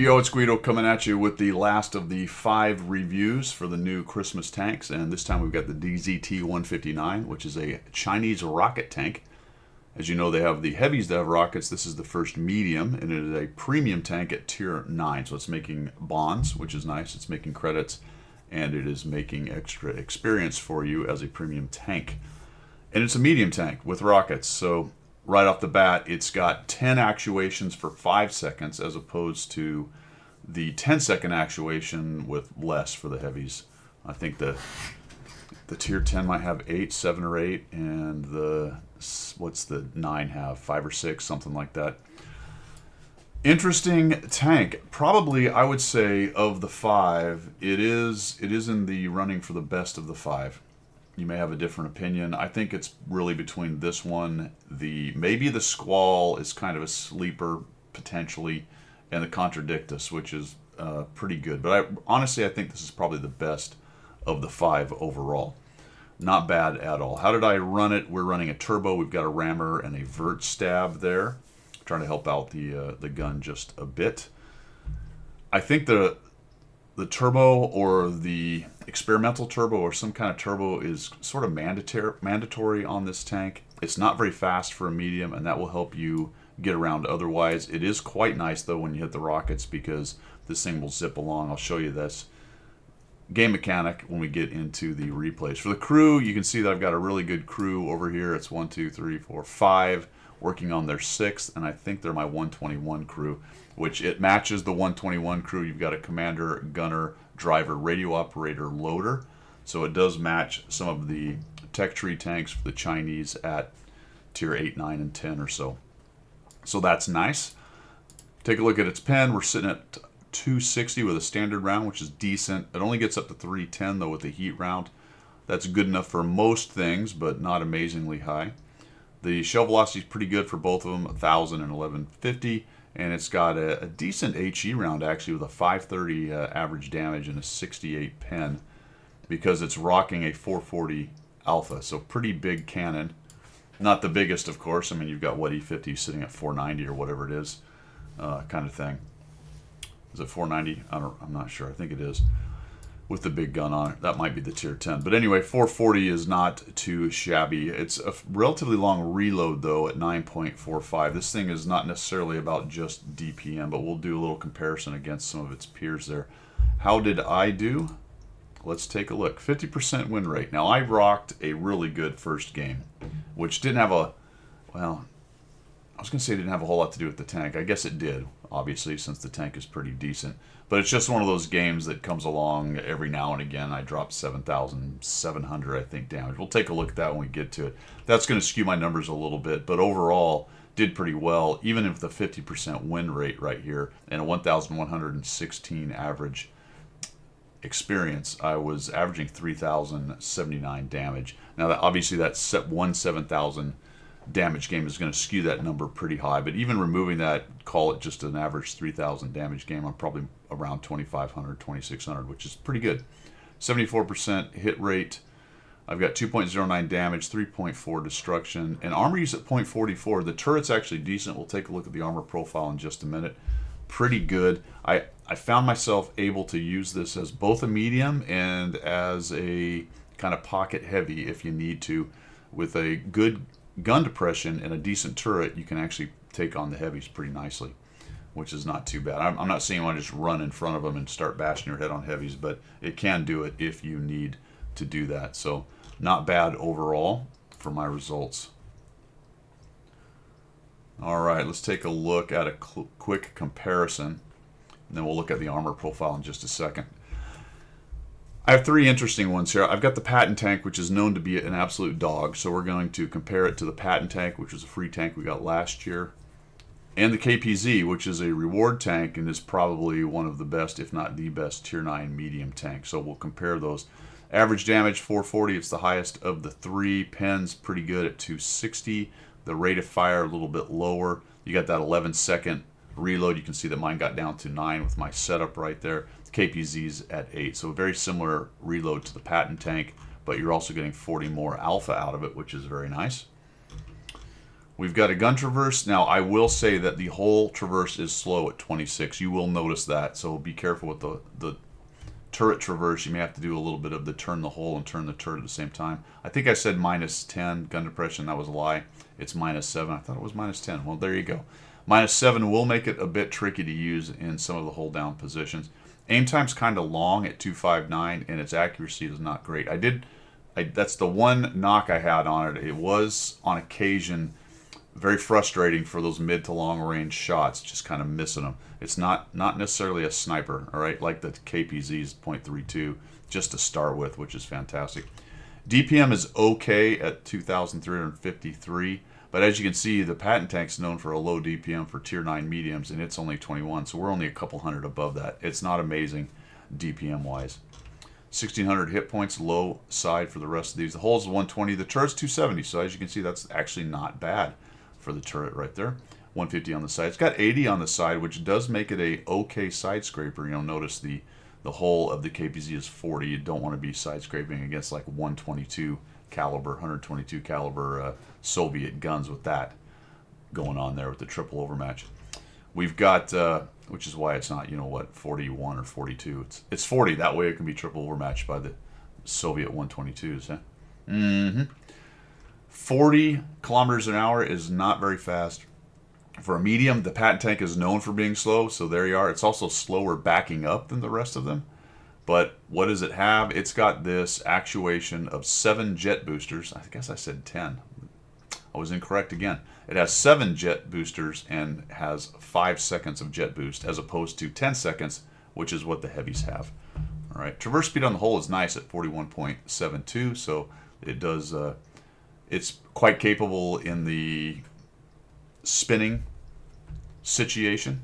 Yo, it's Guido coming at you with the last of the 5 reviews for the new Christmas tanks, and this time we've got the DZT-159, which is a Chinese rocket tank. As you know, they have the heavies that have rockets. This is the first medium, and it is a premium tank at tier 9, so it's making bonds, which is nice. It's making credits, and it is making extra experience for you as a premium tank. And it's a medium tank with rockets, so right off the bat, it's got 10 actuations for 5 seconds as opposed to the 10-second actuation with less for the heavies. I think the tier 10 might have 8, 7 or 8, and what's the 9 have? 5 or 6, something like that. Interesting tank. Probably, I would say, of the 5, it is in the running for the best of the 5. You may have a different opinion. I think it's really between this one, maybe the Squall is kind of a sleeper potentially, and the Contradictus, which is pretty good. But honestly, I think this is probably the best of the 5 overall. Not bad at all. How did I run it? We're running a turbo. We've got a rammer and a vert stab there, trying to help out the gun just a bit. I think the turbo or the experimental turbo or some kind of turbo is sort of mandatory on this tank. It's not very fast for a medium, and that will help you get around otherwise. It is quite nice though when you hit the rockets because this thing will zip along. I'll show you this game mechanic when we get into the replays. For the crew, you can see that I've got a really good crew over here. It's 1, 2, 3, 4, 5 working on their 6th, and I think they're my 121 crew, which it matches the 121 crew. You've got a commander, gunner, driver, radio operator, loader. So it does match some of the tech tree tanks for the Chinese at tier 8, 9, and 10 or so. So that's nice. Take a look at its pen. We're sitting at 260 with a standard round, which is decent. It only gets up to 310 though with the heat round. That's good enough for most things, but not amazingly high. The shell velocity is pretty good for both of them, 1,000 and 1150, and it's got a decent HE round actually with a 530 average damage and a 68 pen because it's rocking a 440 alpha, so pretty big cannon. Not the biggest, of course. I mean, you've got what E50 sitting at 490 or whatever it is, kind of thing. Is it 490? I'm not sure. I think it is. With the big gun on it. That might be the tier 10. But anyway, 440 is not too shabby. It's a relatively long reload, though, at 9.45. This thing is not necessarily about just DPM, but we'll do a little comparison against some of its peers there. How did I do? Let's take a look. 50% win rate. Now, I rocked a really good first game, which didn't have well, I was going to say it didn't have a whole lot to do with the tank. I guess it did, obviously, since the tank is pretty decent. But it's just one of those games that comes along every now and again. I dropped 7,700, I think, damage. We'll take a look at that when we get to it. That's going to skew my numbers a little bit, but overall, did pretty well, even with the 50% win rate right here and a 1,116 average experience. I was averaging 3,079 damage. Now, obviously, that 7,000 damage game is going to skew that number pretty high, but even removing that, call it just an average 3,000 damage game, I'm probably around 2,500, 2,600, which is pretty good. 74% hit rate. I've got 2.09 damage, 3.4 destruction, and armor use at 0.44. The turret's actually decent. We'll take a look at the armor profile in just a minute. Pretty good. I found myself able to use this as both a medium and as a kind of pocket heavy if you need to. With a good gun depression and a decent turret, you can actually take on the heavies pretty nicely, which is not too bad. I'm not saying you want to just run in front of them and start bashing your head on heavies, but it can do it if you need to do that. So not bad overall for my results. All right, let's take a look at a quick comparison, and then we'll look at the armor profile in just a second. I have 3 interesting ones here. I've got the Patton tank, which is known to be an absolute dog, so we're going to compare it to the Patton tank, which was a free tank we got last year, and the KPZ, which is a reward tank and is probably one of the best, if not the best, tier 9 medium tank. So we'll compare those. Average damage 440, it's the highest of the 3. Pens pretty good at 260. The rate of fire a little bit lower. You got that 11-second reload. You can see that mine got down to 9 with my setup right there. KPZ's at 8, so a very similar reload to the Patton tank, but you're also getting 40 more alpha out of it, which is very nice. We've got a gun traverse. Now, I will say that the whole traverse is slow at 26. You will notice that, so be careful with the turret traverse. You may have to do a little bit of the turn the hole and turn the turret at the same time. I think I said -10 gun depression. That was a lie. It's -7. I thought it was -10. Well, there you go. -7 will make it a bit tricky to use in some of the hold down positions. Aim time's kind of long at 259, and its accuracy is not great. That's the one knock I had on it. It was on occasion very frustrating for those mid to long range shots, just kind of missing them. It's not necessarily a sniper, all right, like the KPZ's .32, just to start with, which is fantastic. DPM is okay at 2,353, but as you can see, the Patent Tank's known for a low DPM for Tier 9 mediums, and it's only 21, so we're only a couple hundred above that. It's not amazing DPM-wise. 1,600 hit points, low side for the rest of these. The hull's 120, the turret's 270, so as you can see, that's actually not bad for the turret right there. 150 on the side. It's got 80 on the side, which does make it a okay side scraper. You know, notice the hull of the KPZ is 40. You don't want to be side scraping against like 122 caliber Soviet guns with that going on there with the triple overmatch. We've got, which is why it's not, you know what, 41 or 42. It's 40. That way it can be triple overmatched by the Soviet 122s. Huh? 40 kilometers an hour is not very fast. For a medium, the Patent Tank is known for being slow, so there you are. It's also slower backing up than the rest of them. But what does it have? It's got this actuation of 7 jet boosters. I guess I said 10. I was incorrect again. It has 7 jet boosters and has 5 seconds of jet boost as opposed to 10 seconds, which is what the heavies have. All right, traverse speed on the whole is nice at 41.72, so it does. It's quite capable in the spinning situation.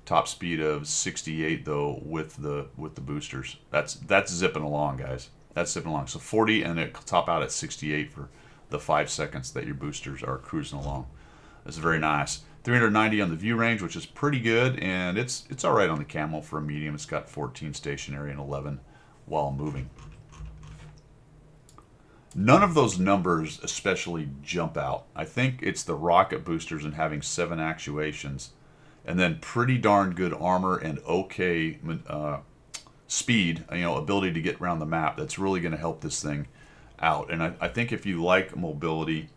Top speed of 68 though with the boosters. That's zipping along, guys. That's zipping along. So 40 and it top out at 68 for the 5 seconds that your boosters are cruising along. That's very nice. 390 on the view range, which is pretty good, and it's all right on the camo for a medium. It's got 14 stationary and 11 while moving. None of those numbers especially jump out. I think it's the rocket boosters and having 7 actuations, and then pretty darn good armor and okay speed, you know, ability to get around the map. That's really going to help this thing out. And I think if you like mobility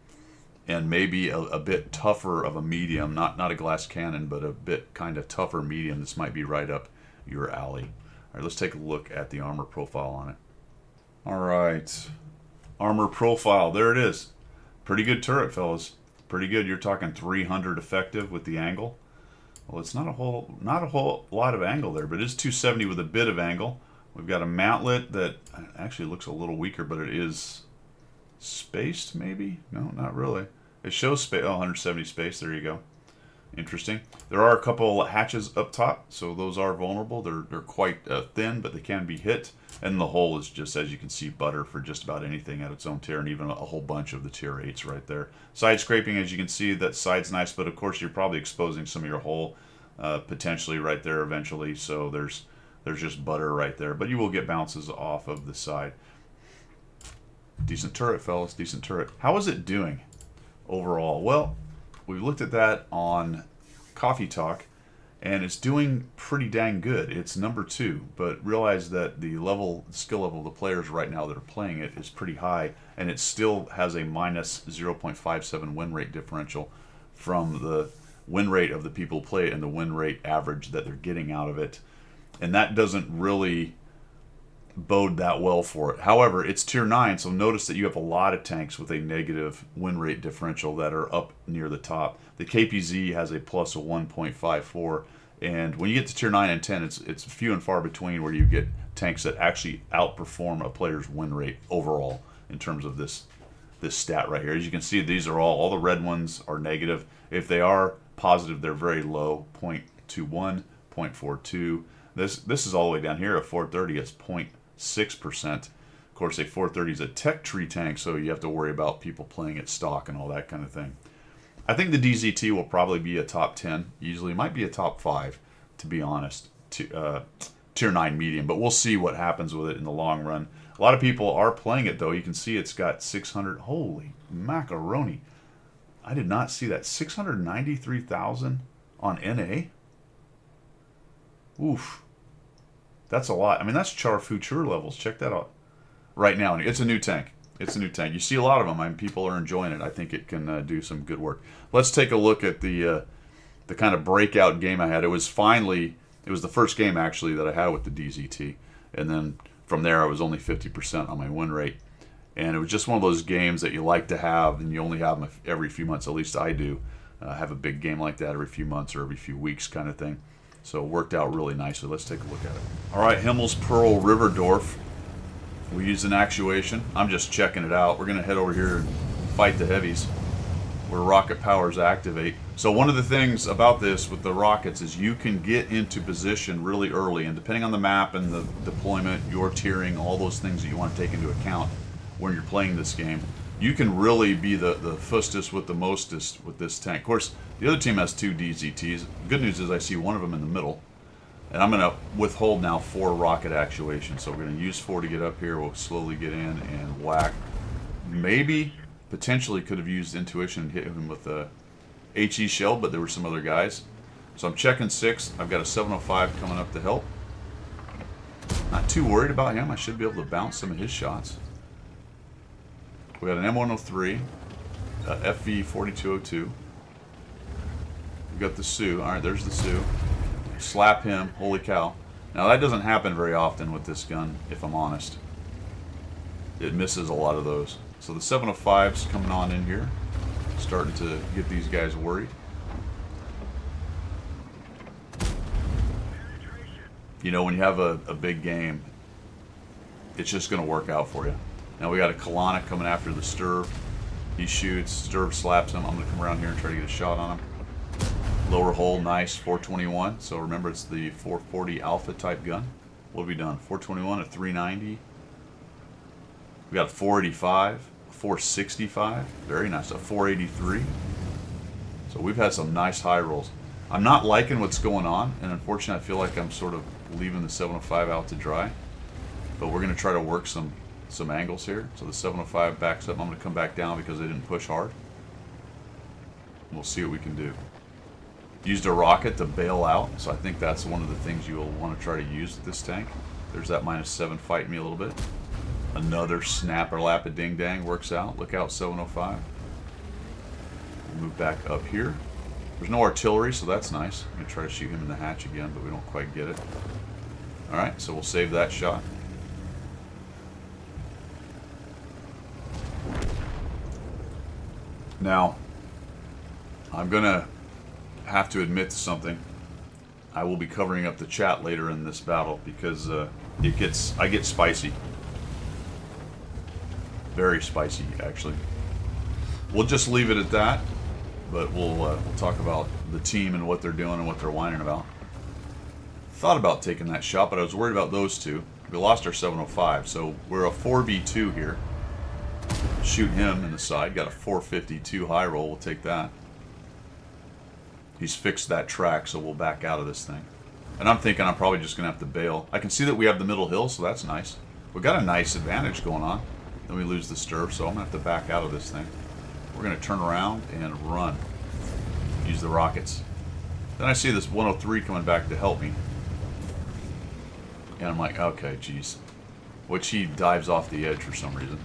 and maybe a bit tougher of a medium, not a glass cannon, but a bit kind of tougher medium, this might be right up your alley. All right, let's take a look at the armor profile on it. All right. Armor profile, there it is. Pretty good turret, fellas. Pretty good. You're talking 300 effective with the angle. Well, it's not a whole lot of angle there, but it is 270 with a bit of angle. We've got a mantlet that actually looks a little weaker, but it is spaced, maybe? No, not really. It shows space. Oh, 170 space. There you go. Interesting. There are a couple hatches up top, so those are vulnerable. They're quite thin, but they can be hit. And the hole is just, as you can see, butter for just about anything at its own tier, and even a whole bunch of the tier 8s right there. Side scraping, as you can see, that side's nice, but of course you're probably exposing some of your hole potentially right there eventually, so there's just butter right there. But you will get bounces off of the side. Decent turret, fellas, decent turret. How is it doing overall? Well, we looked at that on Coffee Talk, and it's doing pretty dang good. It's number 2, but realize that the skill level of the players right now that are playing it is pretty high, and it still has a minus 0.57 win rate differential from the win rate of the people who play it and the win rate average that they're getting out of it. And that doesn't really bode that well for it. However, it's tier 9, so notice that you have a lot of tanks with a negative win rate differential that are up near the top. The KPZ has a plus of 1.54, and when you get to tier 9 and 10, it's few and far between where you get tanks that actually outperform a player's win rate overall in terms of this stat right here. As you can see, these are all the red ones are negative. If they are positive, they're very low, 0.21, 0.42. This is all the way down here. A 430 is 0.6%. Of course, a 430 is a tech tree tank, so you have to worry about people playing it stock and all that kind of thing. I think the DZT will probably be a top 10. Usually might be a top 5, to be honest. Tier 9 medium, but we'll see what happens with it in the long run. A lot of people are playing it, though. You can see it's got 600. Holy macaroni. I did not see that. 693,000 on NA? Oof. That's a lot. I mean, that's Char Future levels. Check that out. Right now, it's a new tank. It's a new tank. You see a lot of them. I mean, people are enjoying it. I think it can do some good work. Let's take a look at the kind of breakout game I had. It was the first game actually that I had with the DZT, and then from there I was only 50% on my win rate, and it was just one of those games that you like to have, and you only have them every few months. At least I do. Have a big game like that every few months or every few weeks, kind of thing. So it worked out really nicely. Let's take a look at it. All right, Himmel's Pearl Riverdorf. We used an actuation. I'm just checking it out. We're going to head over here and fight the heavies where rocket powers activate. So one of the things about this with the rockets is you can get into position really early, and depending on the map and the deployment, your tiering, all those things that you want to take into account when you're playing this game, you can really be the fustest with the mostest with this tank. Of course, the other team has 2 DZTs. Good news is I see one of them in the middle. And I'm going to withhold now 4 rocket actuation. So we're going to use 4 to get up here. We'll slowly get in and whack. Maybe, potentially could have used intuition and hit him with a HE shell, but there were some other guys. So I'm checking 6. I've got a 705 coming up to help. Not too worried about him. I should be able to bounce some of his shots. We got an M103, FV4202. We got the Sioux. All right, there's the Sioux. Slap him. Holy cow. Now that doesn't happen very often with this gun, if I'm honest. It misses a lot of those. So the 705's coming on in here. Starting to get these guys worried. You know, when you have a big game, it's just going to work out for you. Now we got a Kalanick coming after the Sturv. He shoots. Sturv slaps him. I'm going to come around here and try to get a shot on him. Lower hole, nice, 421. So remember, it's the 440 Alpha type gun. What have we done? 421, a 390. We got a 485, a 465. Very nice. A 483. So we've had some nice high rolls. I'm not liking what's going on, and unfortunately I feel like I'm sort of leaving the 705 out to dry. But we're going to try to work some angles here. So the 705 backs up. I'm going to come back down because they didn't push hard. We'll see what we can do. Used a rocket to bail out, so I think that's one of the things you'll want to try to use with this tank. There's that -7 fighting me a little bit. Another snapper lap of ding dang works out. Look out, 705. We'll move back up here. There's no artillery, so that's nice. I'm going to try to shoot him in the hatch again, but we don't quite get it. Alright, so we'll save that shot. Now, I'm going to have to admit to something. I will be covering up the chat later in this battle because I get spicy. Very spicy, actually. We'll just leave it at that, but we'll talk about the team and what they're doing and what they're whining about. Thought about taking that shot, but I was worried about those two. We lost our 705, so we're a 4v2 here. Shoot him in the side. Got a 452 high roll. We'll take that. He's fixed that track, so we'll back out of this thing. And I'm thinking I'm probably just going to have to bail. I can see that we have the middle hill, so that's nice. We've got a nice advantage going on. Then we lose the Sturv, so I'm going to have to back out of this thing. We're going to turn around and run. Use the rockets. Then I see this 103 coming back to help me. And I'm like, okay, geez. Which he dives off the edge for some reason.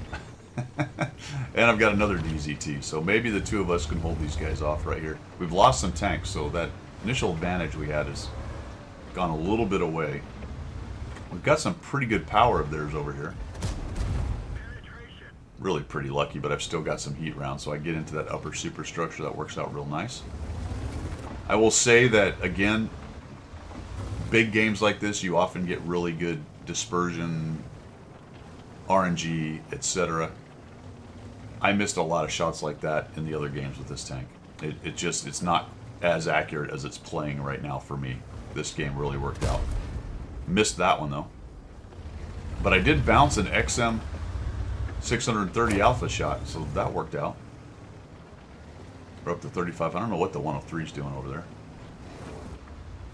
And I've got another DZT, so maybe the two of us can hold these guys off right here. We've lost some tanks, so that initial advantage we had has gone a little bit away. We've got some pretty good power of theirs over here. Really pretty lucky, but I've still got some heat rounds, so I get into that upper superstructure. That works out real nice. I will say that, again, big games like this, you often get really good dispersion, RNG, etc. I missed a lot of shots like that in the other games with this tank. It's not as accurate as it's playing right now for me. This game really worked out. Missed that one though. But I did bounce an XM 630 Alpha shot, so that worked out. We're up to 35. I don't know what the 103 is doing over there.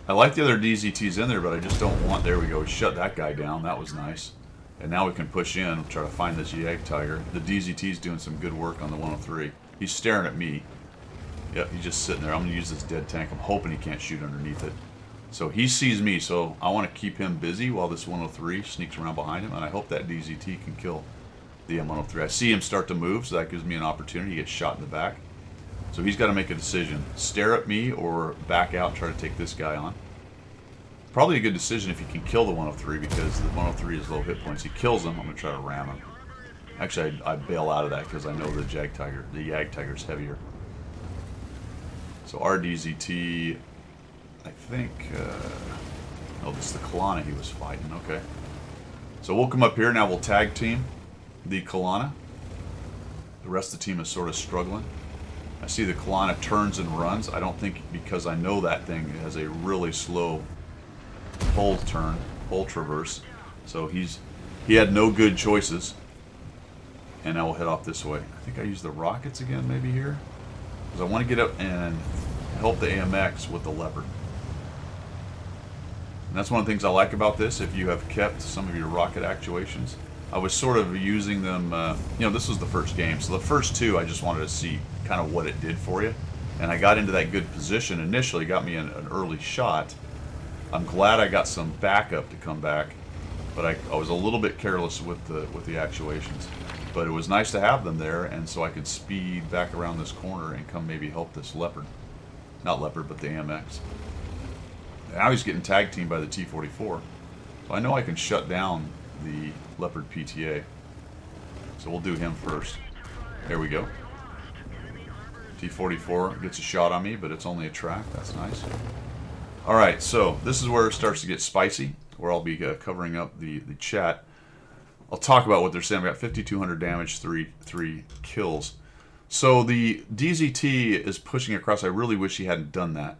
I like the other DZTs in there, but I just don't want... There we go. We shut that guy down. That was nice. And now we can push in and try to find this Yag Tiger. The DZT's doing some good work on the 103. He's staring at me. Yep, he's just sitting there. I'm going to use this dead tank. I'm hoping he can't shoot underneath it. So he sees me, so I want to keep him busy while this 103 sneaks around behind him, and I hope that DZT can kill the M103. I see him start to move, so that gives me an opportunity. He gets shot in the back. So he's got to make a decision. Stare at me or back out and try to take this guy on. Probably a good decision if he can kill the 103, because the 103 is low hit points. He kills him, I'm going to try to ram him. Actually, I bail out of that because I know the Yag Tiger's heavier. So our DZT, I think, oh, this is the Kalana he was fighting, okay. So we'll come up here, now we'll tag team the Kalana. The rest of the team is sort of struggling. I see the Kalana turns and runs. I don't think, because I know that thing has a really slow pole turn, pole traverse. So he had no good choices. And I will head off this way. I think I use the rockets again maybe here. Because I want to get up and help the AMX with the Leopard. And that's one of the things I like about this. If you have kept some of your rocket actuations, I was sort of using them, you know, this was the first game. So the first two, I just wanted to see kind of what it did for you. And I got into that good position initially, got me an early shot. I'm glad I got some backup to come back. But I was a little bit careless with the actuations. But it was nice to have them there, and so I could speed back around this corner and come maybe help this Leopard. Not Leopard, but the AMX. Now he's getting tag teamed by the T-44. So I know I can shut down the Leopard PTA. So we'll do him first. There we go. T-44 gets a shot on me, but it's only a track. That's nice. Alright, so this is where it starts to get spicy, where I'll be covering up the chat. I'll talk about what they're saying. I've got 5,200 damage, three kills. So the DZT is pushing across. I really wish he hadn't done that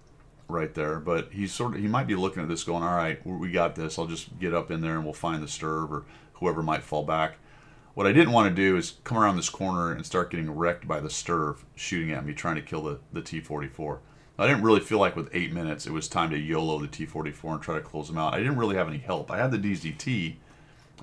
right there, but he might be looking at this going, all right, we got this. I'll just get up in there and we'll find the Sturb or whoever might fall back. What I didn't want to do is come around this corner and start getting wrecked by the Sturb shooting at me, trying to kill the T-44. I didn't really feel like with 8 minutes it was time to YOLO the T-44 and try to close him out. I didn't really have any help. I had the DZT.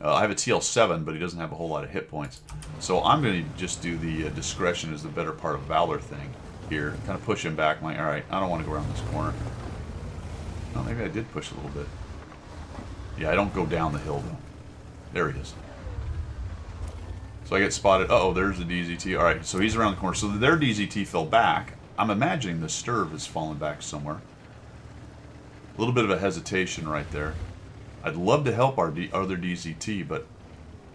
I have a TL7, but he doesn't have a whole lot of hit points. So I'm going to just do the discretion is the better part of valor thing here. Kind of push him back. I'm like, all right, I don't want to go around this corner. Oh, maybe I did push a little bit. Yeah, I don't go down the hill, though. There he is. So I get spotted. Uh-oh, there's the DZT. All right, so he's around the corner. So their DZT fell back. I'm imagining the Sturb has fallen back somewhere. A little bit of a hesitation right there. I'd love to help our other DZT, but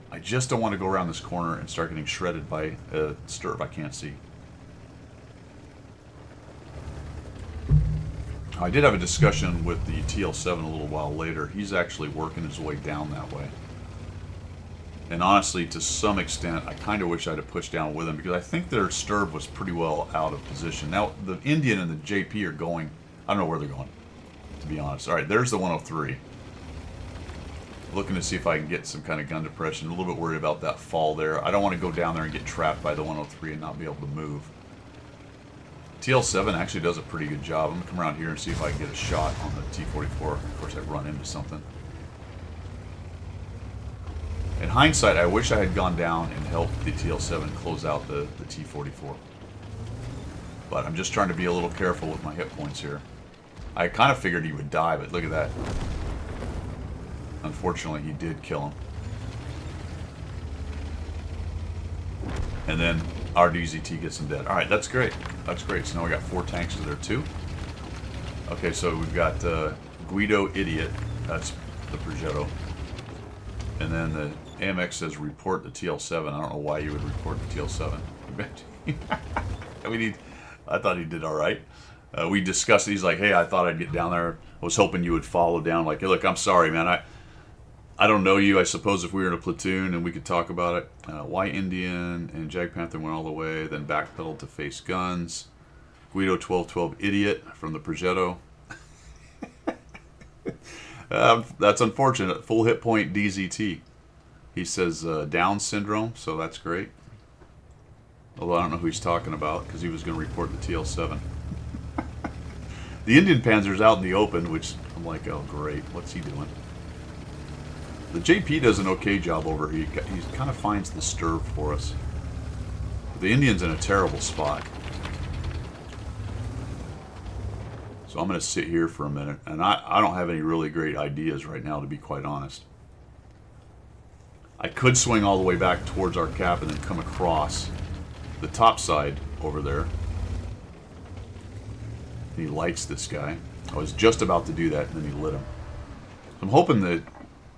I just don't want to go around this corner and start getting shredded by a Sturb I can't see. I did have a discussion with the TL7 a little while later. He's actually working his way down that way. And honestly, to some extent, I kind of wish I'd have pushed down with him because I think their Sturb was pretty well out of position. Now, the Indian and the JP are going, I don't know where they're going, to be honest. All right, there's the 103. Looking to see if I can get some kind of gun depression. A little bit worried about that fall there. I don't want to go down there and get trapped by the 103 and not be able to move. TL7 actually does a pretty good job. I'm going to come around here and see if I can get a shot on the T-44. Of course, I run into something. In hindsight, I wish I had gone down and helped the TL7 close out the T-44. But I'm just trying to be a little careful with my hit points here. I kind of figured he would die, but look at that. Unfortunately, he did kill him. And then our DZT gets him dead. Alright, that's great. That's great. So now we got 4 tanks there too. Okay, so we've got Guido Idiot. That's the Progetto. And then the AMX says report the TL7. I don't know why you would report the TL7. I mean, I thought he did alright. We discussed it. He's like, hey, I thought I'd get down there. I was hoping you would follow down. Like, hey, look, I'm sorry, man. I don't know you. I suppose if we were in a platoon and we could talk about it. White Indian and Jag Panther went all the way, then backpedaled to face guns. Guido 1212 Idiot from the Progetto. That's unfortunate. Full hit point DZT. He says Down syndrome, so that's great. Although I don't know who he's talking about because he was going to report the TL7. The Indian Panzer's out in the open, which I'm like, oh great, what's he doing? The JP does an okay job over here. He kind of finds the Sturb for us. The Indian's in a terrible spot. So I'm going to sit here for a minute, and I don't have any really great ideas right now, to be quite honest. I could swing all the way back towards our cap and then come across the top side over there. He lights this guy. I was just about to do that, and then he lit him. I'm hoping that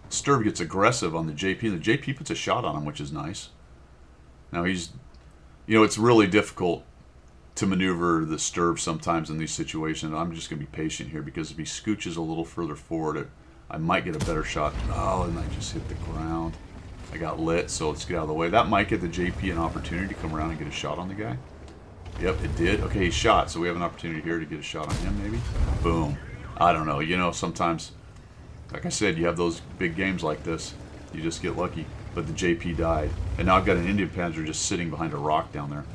Sturb gets aggressive on the JP. The JP puts a shot on him, which is nice. Now he's, it's really difficult to maneuver the Sturb sometimes in these situations. I'm just going to be patient here, because if he scooches a little further forward, I might get a better shot. Oh, and I just hit the ground. I got lit, so let's get out of the way. That might get the JP an opportunity to come around and get a shot on the guy. Yep, it did. Okay, he shot, so we have an opportunity here to get a shot on him, maybe. Boom. I don't know. Sometimes, like I said, you have those big games like this. You just get lucky. But the JP died. And now I've got an Indian Panzer just sitting behind a rock down there.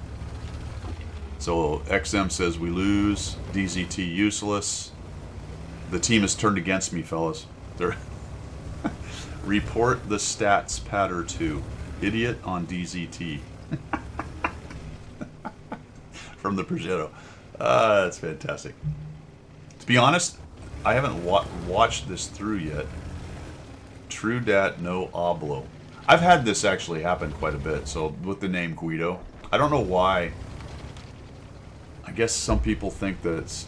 So XM says we lose. DZT useless. The team has turned against me, fellas. They're report the stats patter 2. Idiot on DZT. From the Progetto. That's fantastic. To be honest, I haven't watched this through yet. True dat no hablo. I've had this actually happen quite a bit. So with the name Guido, I don't know why. I guess some people think that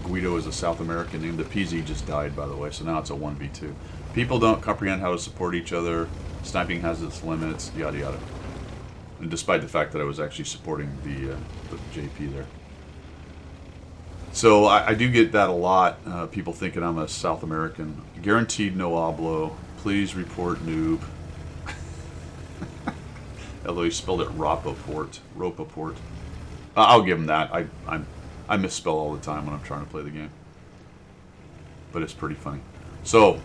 Guido is a South American name. The PZ just died, by the way, so now it's a 1v2. People don't comprehend how to support each other. Sniping has its limits. Yada yada. And despite the fact that I was actually supporting the JP there. So I do get that a lot. People thinking I'm a South American. Guaranteed no hablo. Please report noob. Although he spelled it Ropaport. Ropaport. I'll give him that. I misspell all the time when I'm trying to play the game. But it's pretty funny. So,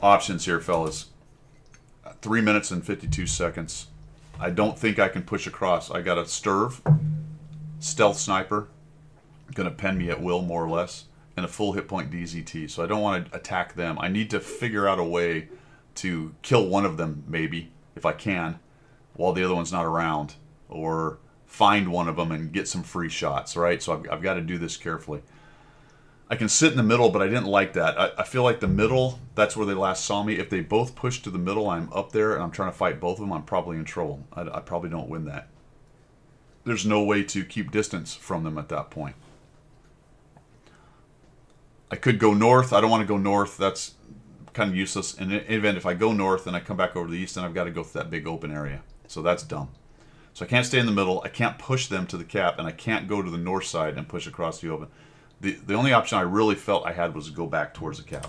options here, fellas. 3 minutes and 52 seconds. I don't think I can push across. I got a Sturv, stealth sniper, going to pen me at will, more or less, and a full hit point DZT. So I don't want to attack them. I need to figure out a way to kill one of them, maybe, if I can, while the other one's not around, or find one of them and get some free shots, right? So I've got to do this carefully. I can sit in the middle, but I didn't like that. I feel like the middle, that's where they last saw me. If they both push to the middle, I'm up there, and I'm trying to fight both of them, I'm probably in trouble. I probably don't win that. There's no way to keep distance from them at that point. I could go north. I don't want to go north. That's kind of useless. In any event, if I go north and I come back over to the east, then I've got to go through that big open area. So that's dumb. So I can't stay in the middle. I can't push them to the cap, and I can't go to the north side and push across the open. The only option I really felt I had was to go back towards the cap.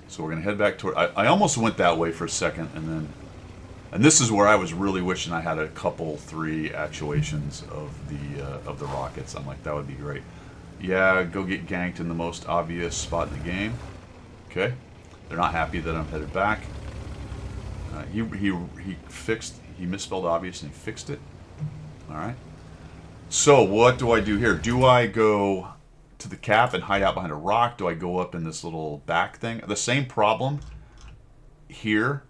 So we're going to head back toward... I almost went that way for a second, and then... And this is where I was really wishing I had a couple, 3 actuations of the rockets. I'm like, that would be great. Yeah, go get ganked in the most obvious spot in the game. Okay. They're not happy that I'm headed back. He misspelled obvious and he fixed it. All right. So what do I do here? Do I go to the cap and hide out behind a rock? Do I go up in this little back thing? The same problem here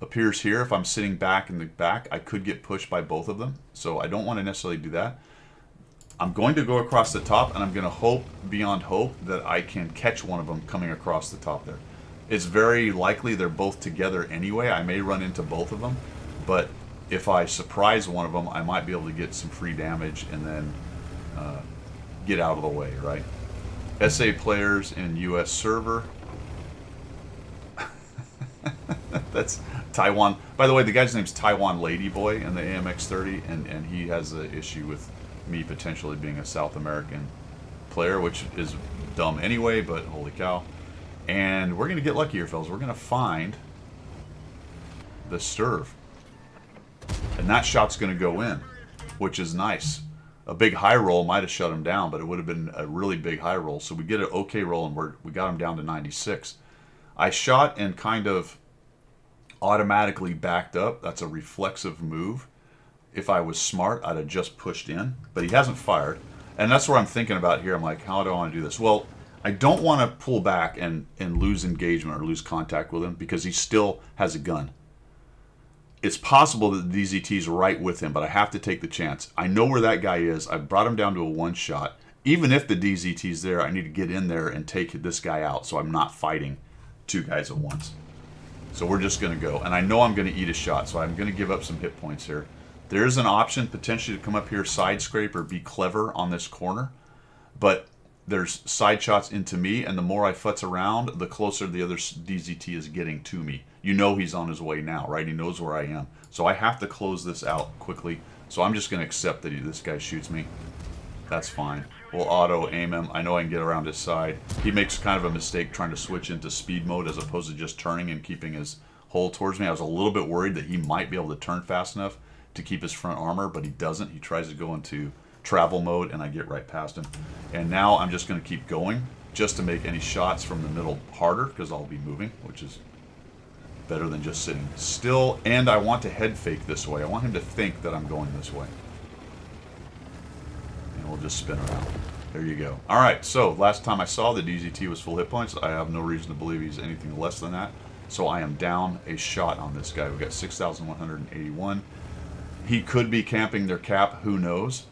appears here. If I'm sitting back in the back, I could get pushed by both of them. So I don't want to necessarily do that. I'm going to go across the top, and I'm going to hope beyond hope that I can catch one of them coming across the top there. It's very likely they're both together anyway. I may run into both of them, but if I surprise one of them, I might be able to get some free damage and then get out of the way, right? SA players in US server. That's Taiwan. By the way, the guy's name's Taiwan Ladyboy in the AMX-30, and he has an issue with me potentially being a South American player, which is dumb anyway, but holy cow. And we're going to get lucky here, fellas. We're going to find the Sturv. And that shot's going to go in, which is nice. A big high roll might have shut him down, but it would have been a really big high roll. So we get an okay roll, and we got him down to 96. I shot and kind of automatically backed up. That's a reflexive move. If I was smart, I'd have just pushed in. But he hasn't fired. And that's where I'm thinking about here. I'm like, how do I want to do this? Well, I don't want to pull back and lose engagement or lose contact with him because he still has a gun. It's possible that the DZT's right with him, but I have to take the chance. I know where that guy is. I brought him down to a 1 shot. even if the DZT's there, I need to get in there and take this guy out so I'm not fighting two guys at once. So we're just going to go. And I know I'm going to eat a shot, so I'm going to give up some hit points here. There is an option potentially to come up here, side scrape, or be clever on this corner. But there's side shots into me, and the more I futz around, the closer the other DZT is getting to me. You know he's on his way now, right? He knows where I am. So I have to close this out quickly. So I'm just going to accept that this guy shoots me. That's fine. We'll auto-aim him. I know I can get around his side. He makes kind of a mistake trying to switch into speed mode as opposed to just turning and keeping his hole towards me. I was a little bit worried that he might be able to turn fast enough to keep his front armor, but he doesn't. He tries to go into travel mode, and I get right past him. And now I'm just going to keep going just to make any shots from the middle harder, because I'll be moving, which is better than just sitting still. And I want to head fake this way. I want him to think that I'm going this way. And we'll just spin around. There you go. All right, so last time I saw the DZT was full hit points. I have no reason to believe he's anything less than that. So I am down a shot on this guy. We've got 6,181. He could be camping their cap. Who knows?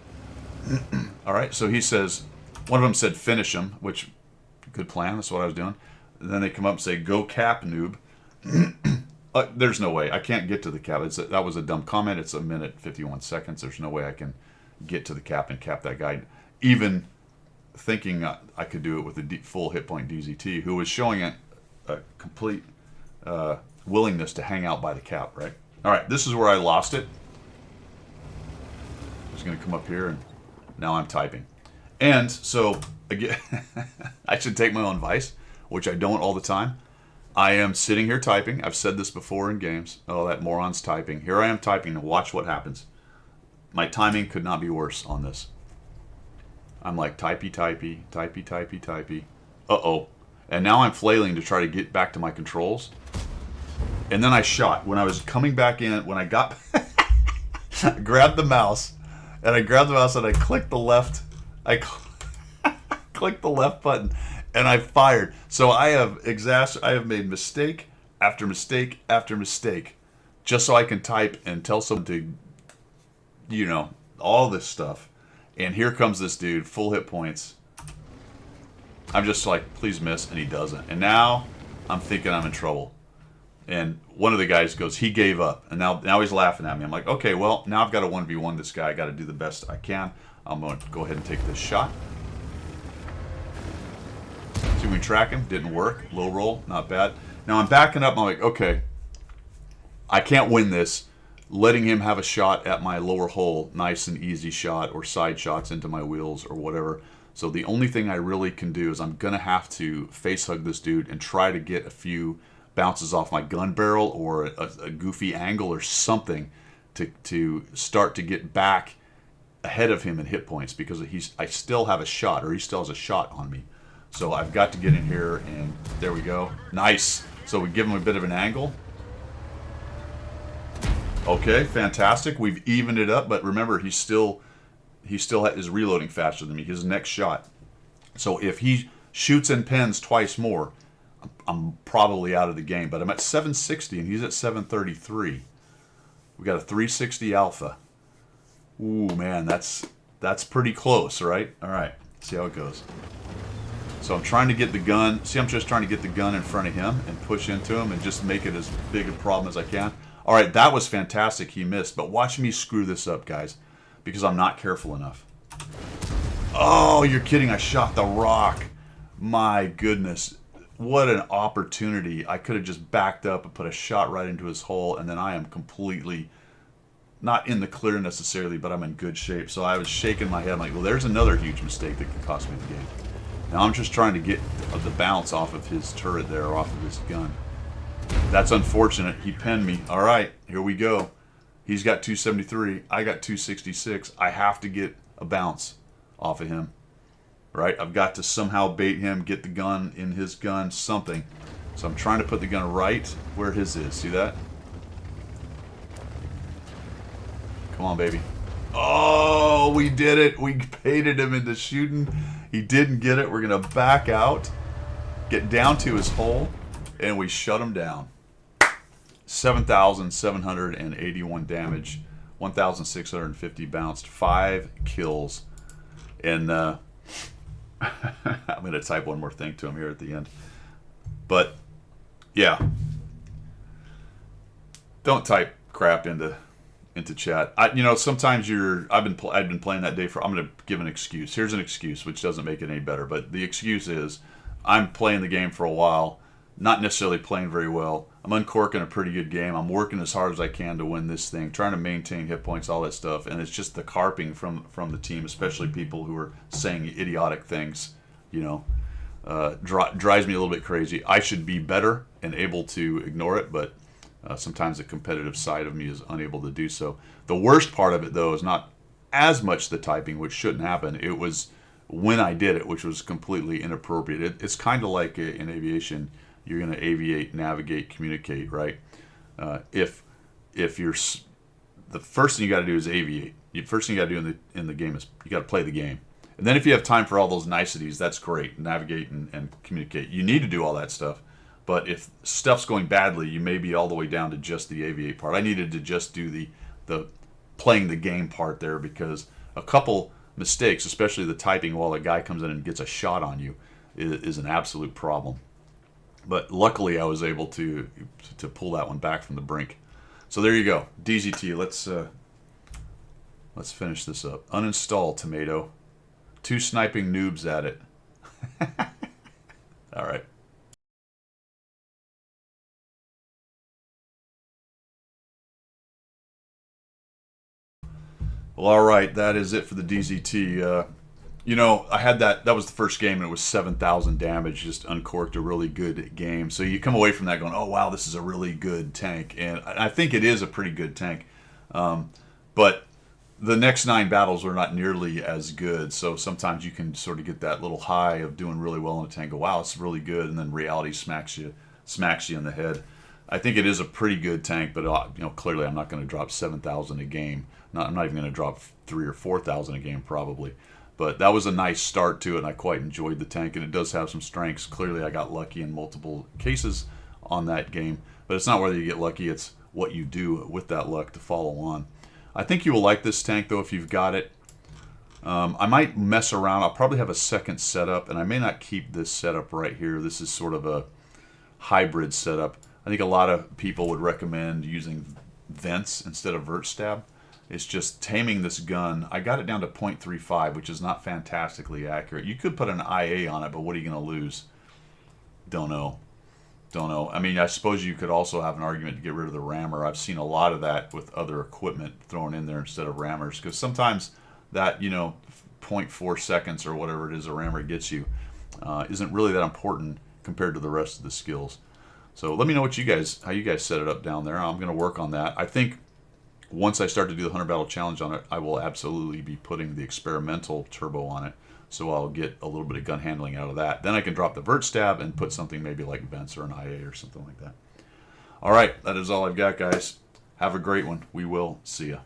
All right, so he says, one of them said finish him, which, good plan. That's what I was doing. And then they come up and say, go cap, noob. There's no way. I can't get to the cap. That was a dumb comment. It's a minute, 51 seconds. There's no way I can get to the cap and cap that guy. Even thinking I could do it with a full hit point DZT, who was showing a complete willingness to hang out by the cap, right? All right, this is where I lost it. I'm just going to come up here, and now I'm typing. And so, again, I should take my own advice, which I don't all the time. I am sitting here typing. I've said this before in games. Oh, that moron's typing. Here I am typing, and watch what happens. My timing could not be worse on this. I'm like typey, typey, typey, typey, typey. Uh-oh. And now I'm flailing to try to get back to my controls. And then I shot. When I was coming back in, when I got... I grabbed the mouse, and I clicked the left... I clicked the left button, and I fired. So I have made mistake after mistake after mistake, just so I can type and tell someone to, you know, all this stuff. And here comes this dude, full hit points. I'm just like, please miss, and he doesn't. And now I'm thinking I'm in trouble. And one of the guys goes, he gave up. And now he's laughing at me. I'm like, okay, well, now I've got to 1v1 this guy. I got to do the best I can. I'm going to go ahead and take this shot. See, we track him. Didn't work. Low roll. Not bad. Now I'm backing up. I'm like, okay, I can't win this. Letting him have a shot at my lower hole, nice and easy shot, or side shots into my wheels or whatever. So the only thing I really can do is I'm going to have to face hug this dude and try to get a few bounces off my gun barrel or a goofy angle or something to start to get back ahead of him in hit points, because I still have a shot, or he still has a shot on me. So I've got to get in here, and there we go. Nice. So we give him a bit of an angle. Okay, fantastic. We've evened it up, but remember, he still is reloading faster than me. His next shot. So if he shoots and pens twice more, I'm probably out of the game. But I'm at 760, and he's at 733. We got a 360 alpha. Ooh, man, that's pretty close, right? All right, see how it goes. So I'm trying to get the gun. See, I'm just trying to get the gun in front of him and push into him and just make it as big a problem as I can. All right, that was fantastic. He missed, but watch me screw this up, guys, because I'm not careful enough. Oh, you're kidding. I shot the rock. My goodness. What an opportunity. I could have just backed up and put a shot right into his hole, and then I am completely not in the clear necessarily, but I'm in good shape. So I was shaking my head. I'm like, well, there's another huge mistake that could cost me the game. Now I'm just trying to get the bounce off of his turret there, or off of his gun. That's unfortunate. He pinned me. All right, here we go. He's got 273. I got 266. I have to get a bounce off of him. Right? I've got to somehow bait him, get the gun in his gun, something. So I'm trying to put the gun right where his is. See that? Come on, baby. Oh, we did it. We baited him into shooting. He didn't get it. We're going to back out, get down to his hole, and we shut him down. 7,781 damage, 1,650 bounced, 5 kills. And I'm going to type one more thing to him here at the end. But yeah, don't type crap into chat. Sometimes I've been playing that day for. I'm going to give an excuse. Here's an excuse, which doesn't make it any better. But the excuse is, I'm playing the game for a while, not necessarily playing very well. I'm uncorking a pretty good game. I'm working as hard as I can to win this thing, trying to maintain hit points, all that stuff. And it's just the carping from the team, especially people who are saying idiotic things. Drives me a little bit crazy. I should be better and able to ignore it, but sometimes the competitive side of me is unable to do so. The worst part of it, though, is not as much the typing, which shouldn't happen. It was when I did it, which was completely inappropriate. It's kind of like in aviation. You're going to aviate, navigate, communicate, right? If you're the first thing you got to do is aviate. The first thing you got to do in the game is you got to play the game. And then if you have time for all those niceties, that's great. Navigate and communicate. You need to do all that stuff. But if stuff's going badly, you may be all the way down to just the aviate part. I needed to just do the playing the game part there, because a couple mistakes, especially the typing while a guy comes in and gets a shot on you, is an absolute problem. But luckily I was able to pull that one back from the brink. So there you go. DZT, let's finish this up. Uninstall Tomato. 2 sniping noobs at it. All right. Well, all right. That is it for the DZT. I had that was the first game, and it was 7,000 damage, just uncorked a really good game. So you come away from that going, oh, wow, this is a really good tank. And I think it is a pretty good tank. But the next 9 battles were not nearly as good. So sometimes you can sort of get that little high of doing really well in a tank. Go, wow, it's really good. And then reality smacks you in the head. I think it is a pretty good tank, but clearly I'm not going to drop 7,000 a game. I'm not even going to drop 3,000 or 4,000 a game probably. But that was a nice start to it, and I quite enjoyed the tank, and it does have some strengths. Clearly, I got lucky in multiple cases on that game, but it's not whether you get lucky, it's what you do with that luck to follow on. I think you will like this tank, though, if you've got it. I might mess around. I'll probably have a second setup, and I may not keep this setup right here. This is sort of a hybrid setup. I think a lot of people would recommend using vents instead of vert stab. It's just taming this gun. I got it down to 0.35, which is not fantastically accurate. You could put an IA on it, but what are you going to lose? Don't know. I mean, I suppose you could also have an argument to get rid of the rammer. I've seen a lot of that with other equipment thrown in there instead of rammers, because sometimes that, 0.4 seconds or whatever it is a rammer gets you isn't really that important compared to the rest of the skills. So let me know how you guys set it up down there. I'm going to work on that. I think once I start to do the 100 battle challenge on it, I will absolutely be putting the experimental turbo on it, so I'll get a little bit of gun handling out of that. Then I can drop the vert stab and put something maybe like vents or an IA or something like that. All right, that is all I've got, guys. Have a great one. We will see ya.